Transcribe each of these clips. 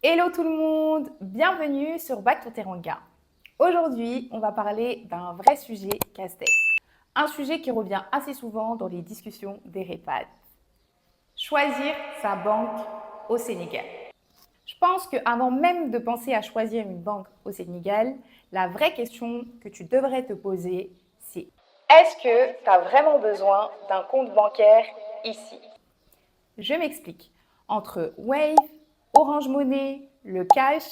Hello tout le monde, bienvenue sur Back to Teranga. Aujourd'hui, on va parler d'un vrai sujet casse-tête. Un sujet qui revient assez souvent dans les discussions des REPAD. Choisir sa banque au Sénégal. Je pense qu'avant même de penser à choisir une banque au Sénégal, la vraie question que tu devrais te poser, c'est est-ce que tu as vraiment besoin d'un compte bancaire ici? Je m'explique. Entre Wave, Orange Money, le cash,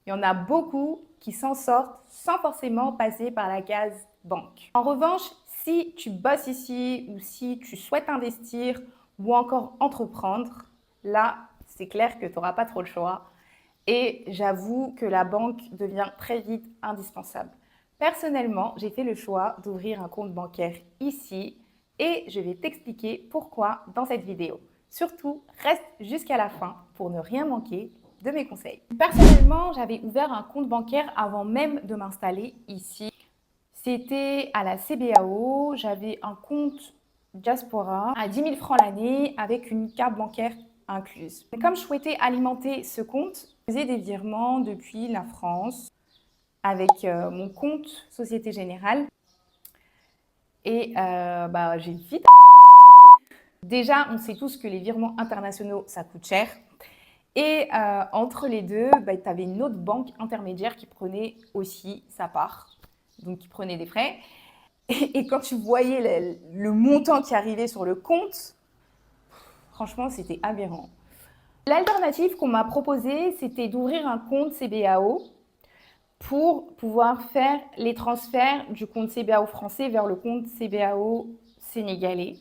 il y en a beaucoup qui s'en sortent sans forcément passer par la case banque. En revanche, si tu bosses ici ou si tu souhaites investir ou encore entreprendre, là, c'est clair que tu n'auras pas trop le choix. Et j'avoue que la banque devient très vite indispensable. Personnellement, j'ai fait le choix d'ouvrir un compte bancaire ici et je vais t'expliquer pourquoi dans cette vidéo. Surtout, reste jusqu'à la fin pour ne rien manquer de mes conseils. Personnellement, j'avais ouvert un compte bancaire avant même de m'installer ici. C'était à la CBAO, j'avais un compte Diaspora à 10 000 francs l'année avec une carte bancaire incluse. Et comme je souhaitais alimenter ce compte, je faisais des virements depuis la France avec mon compte Société Générale. Et j'ai vite... Déjà, on sait tous que les virements internationaux, ça coûte cher. Et entre les deux, tu avais une autre banque intermédiaire qui prenait aussi sa part, donc qui prenait des frais. Et quand tu voyais le montant qui arrivait sur le compte, franchement, c'était aberrant. L'alternative qu'on m'a proposée, c'était d'ouvrir un compte CBAO pour pouvoir faire les transferts du compte CBAO français vers le compte CBAO sénégalais.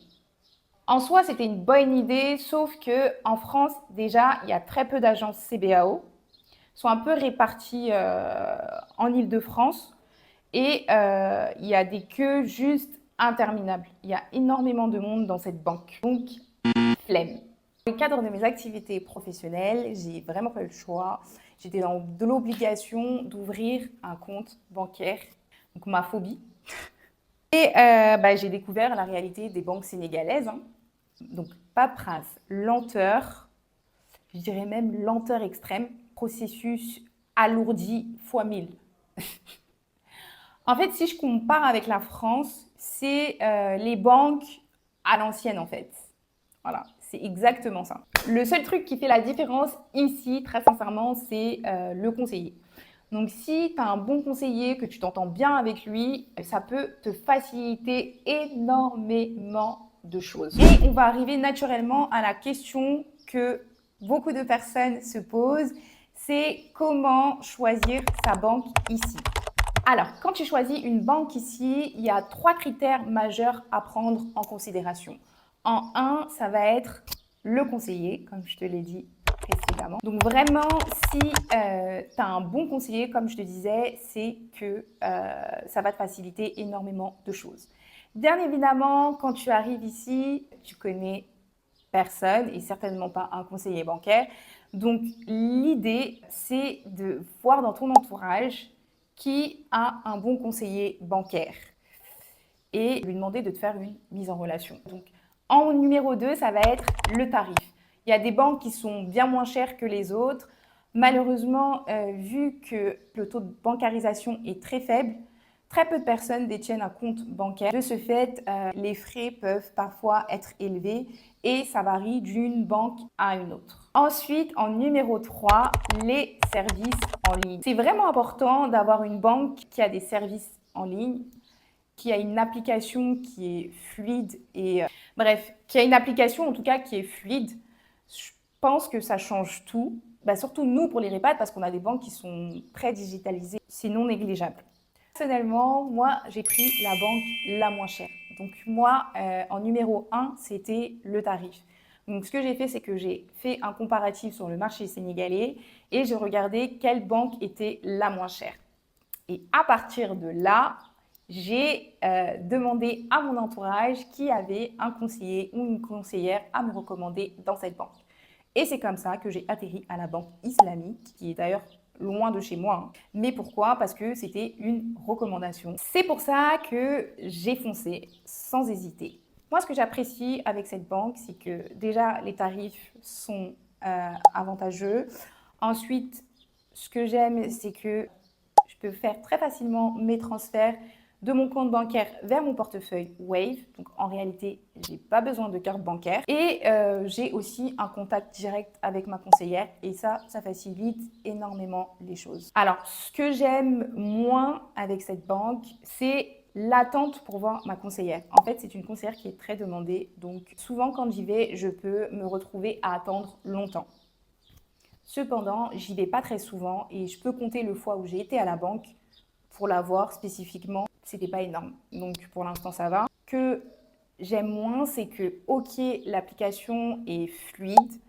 En soi, c'était une bonne idée, sauf qu'en France, déjà, il y a très peu d'agences CBAO, sont un peu réparties en Île-de-France, et il y a des queues juste interminables. Il y a énormément de monde dans cette banque. Donc, flemme. Dans le cadre de mes activités professionnelles, j'ai vraiment pas eu le choix. J'étais dans l'obligation d'ouvrir un compte bancaire, donc ma phobie. Et j'ai découvert la réalité des banques sénégalaises. Donc, paperasse, lenteur, je dirais même lenteur extrême, processus alourdi fois 1000. En fait, si je compare avec la France, c'est les banques à l'ancienne en fait. Voilà, c'est exactement ça. Le seul truc qui fait la différence ici, très sincèrement, c'est le conseiller. Donc, si tu as un bon conseiller, que tu t'entends bien avec lui, ça peut te faciliter énormément de choses. Et on va arriver naturellement à la question que beaucoup de personnes se posent, c'est comment choisir sa banque ici. Alors, quand tu choisis une banque ici, il y a 3 critères majeurs à prendre en considération. En 1, ça va être le conseiller, comme je te l'ai dit précédemment. Donc vraiment, si tu as un bon conseiller, comme je te disais, c'est que ça va te faciliter énormément de choses. Bien évidemment, quand tu arrives ici, tu connais personne et certainement pas un conseiller bancaire. Donc l'idée, c'est de voir dans ton entourage qui a un bon conseiller bancaire et lui demander de te faire une mise en relation. Donc, en numéro 2, ça va être le tarif. Il y a des banques qui sont bien moins chères que les autres. Malheureusement, vu que le taux de bancarisation est très faible, très peu de personnes détiennent un compte bancaire. De ce fait, les frais peuvent parfois être élevés et ça varie d'une banque à une autre. Ensuite, en numéro 3, les services en ligne. C'est vraiment important d'avoir une banque qui a des services en ligne, qui a une application qui est fluide et qui a une application en tout cas qui est fluide. Je pense que ça change tout. Surtout nous pour les REPAD parce qu'on a des banques qui sont très digitalisées. C'est non négligeable. Personnellement, moi, j'ai pris la banque la moins chère. Donc moi, en numéro 1, c'était le tarif. Donc ce que j'ai fait, c'est que j'ai fait un comparatif sur le marché sénégalais et j'ai regardé quelle banque était la moins chère. Et à partir de là, j'ai demandé à mon entourage qui avait un conseiller ou une conseillère à me recommander dans cette banque. Et c'est comme ça que j'ai atterri à la banque islamique, qui est d'ailleurs loin de chez moi. Mais pourquoi? Parce que c'était une recommandation. C'est pour ça que j'ai foncé sans hésiter. Moi, ce que j'apprécie avec cette banque, c'est que déjà, les tarifs sont avantageux. Ensuite, ce que j'aime, c'est que je peux faire très facilement mes transferts de mon compte bancaire vers mon portefeuille Wave. Donc, en réalité, je n'ai pas besoin de carte bancaire. Et j'ai aussi un contact direct avec ma conseillère. Et ça facilite énormément les choses. Alors, ce que j'aime moins avec cette banque, c'est l'attente pour voir ma conseillère. En fait, c'est une conseillère qui est très demandée. Donc, souvent, quand j'y vais, je peux me retrouver à attendre longtemps. Cependant, j'y vais pas très souvent et je peux compter le fois où j'ai été à la banque pour la voir spécifiquement. C'était pas énorme. Donc, pour l'instant, ça va. Ce que j'aime moins, c'est que, ok, l'application est fluide,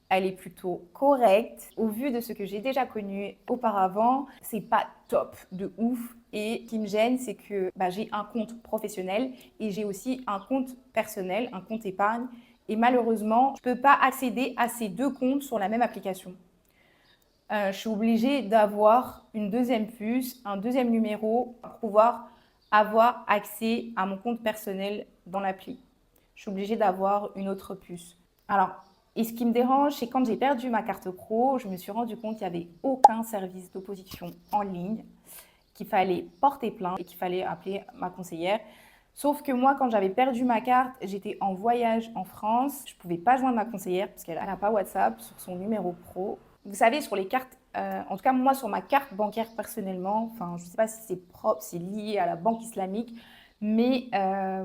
elle est plutôt correcte. Au vu de ce que j'ai déjà connu auparavant, c'est pas top de ouf. Et ce qui me gêne, c'est que j'ai un compte professionnel et j'ai aussi un compte personnel, un compte épargne. Et malheureusement, je ne peux pas accéder à ces deux comptes sur la même application. Je suis obligée d'avoir une deuxième puce, un deuxième numéro pour pouvoir avoir accès à mon compte personnel dans l'appli. Je suis obligée d'avoir une autre puce. Alors, et ce qui me dérange, c'est quand j'ai perdu ma carte pro, je me suis rendu compte qu'il n'y avait aucun service d'opposition en ligne, qu'il fallait porter plainte et qu'il fallait appeler ma conseillère. Sauf que moi, quand j'avais perdu ma carte, j'étais en voyage en France. Je ne pouvais pas joindre ma conseillère parce qu'elle n'a pas WhatsApp sur son numéro pro. Vous savez, sur les cartes, en tout cas moi sur ma carte bancaire personnellement, enfin je ne sais pas si c'est propre, c'est lié à la banque islamique, mais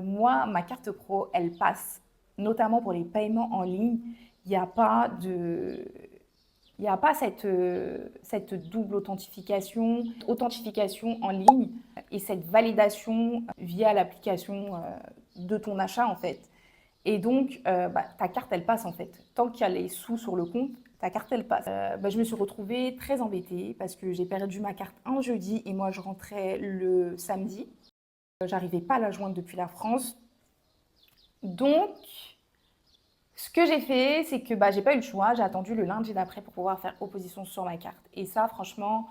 moi ma carte pro elle passe, notamment pour les paiements en ligne. Il n'y a pas cette double authentification en ligne et cette validation via l'application de ton achat en fait. Et donc, ta carte, elle passe en fait. Tant qu'il y a les sous sur le compte, ta carte, elle passe. Je me suis retrouvée très embêtée parce que j'ai perdu ma carte un jeudi et moi, je rentrais le samedi. J'arrivais pas à la joindre depuis la France. Donc, ce que j'ai fait, c'est que j'ai pas eu le choix. J'ai attendu le lundi d'après pour pouvoir faire opposition sur ma carte. Et ça, franchement,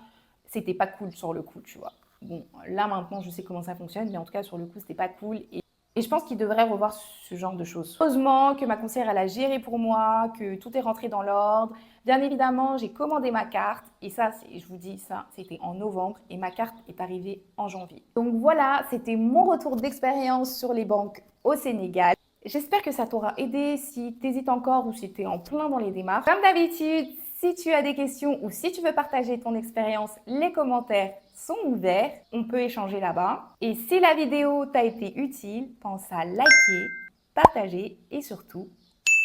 c'était pas cool sur le coup, tu vois. Bon, là maintenant, je sais comment ça fonctionne, mais en tout cas, sur le coup, c'était pas cool. Et je pense qu'il devrait revoir ce genre de choses. Heureusement que ma conseillère, elle a géré pour moi, que tout est rentré dans l'ordre. Bien évidemment, j'ai commandé ma carte. Et ça, je vous dis, ça, c'était en novembre. Et ma carte est arrivée en janvier. Donc voilà, c'était mon retour d'expérience sur les banques au Sénégal. J'espère que ça t'aura aidé si tu hésites encore ou si tu es en plein dans les démarches. Comme d'habitude, si tu as des questions ou si tu veux partager ton expérience, les commentaires sont ouverts. On peut échanger là-bas. Et si la vidéo t'a été utile, pense à liker, partager et surtout,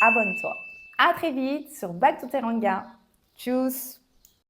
abonne-toi. À très vite sur Back to Teranga. Tchuss!